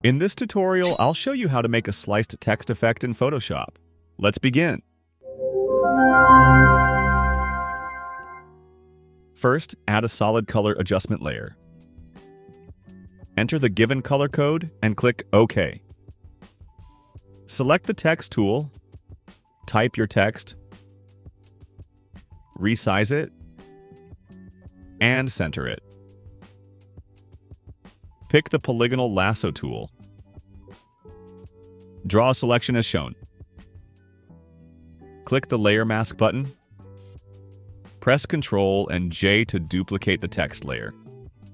In this tutorial, I'll show you how to make a sliced text effect in Photoshop. Let's begin. First, add a solid color adjustment layer. Enter the given color code and click OK. Select the text tool, type your text, resize it, and center it. Pick the polygonal lasso tool. Draw a selection as shown. Click the Layer Mask button. Press Ctrl and J to duplicate the text layer.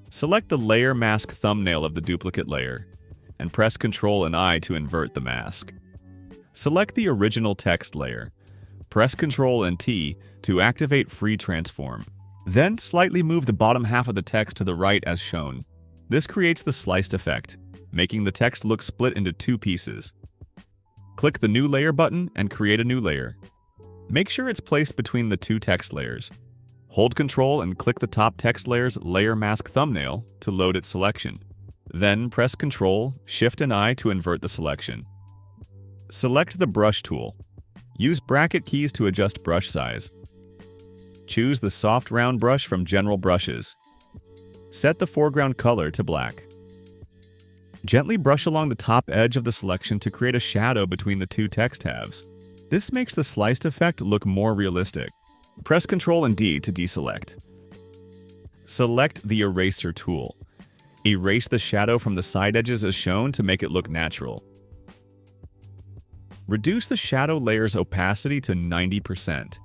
Select the Layer Mask thumbnail of the duplicate layer, and press Ctrl and I to invert the mask. Select the original text layer. Press Ctrl and T to activate Free Transform. Then slightly move the bottom half of the text to the right as shown. This creates the sliced effect, making the text look split into two pieces. Click the New Layer button and create a new layer. Make sure it's placed between the two text layers. Hold Ctrl and click the top text layer's Layer Mask thumbnail to load its selection. Then press Ctrl, Shift and I to invert the selection. Select the Brush tool. Use bracket keys to adjust brush size. Choose the soft round brush from General Brushes. Set the foreground color to black. Gently brush along the top edge of the selection to create a shadow between the two text halves. This makes the sliced effect look more realistic. Press Ctrl and D to deselect. Select the Eraser tool. Erase the shadow from the side edges as shown to make it look natural. Reduce the shadow layer's opacity to 90%.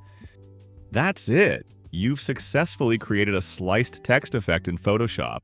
That's it! You've successfully created a sliced text effect in Photoshop.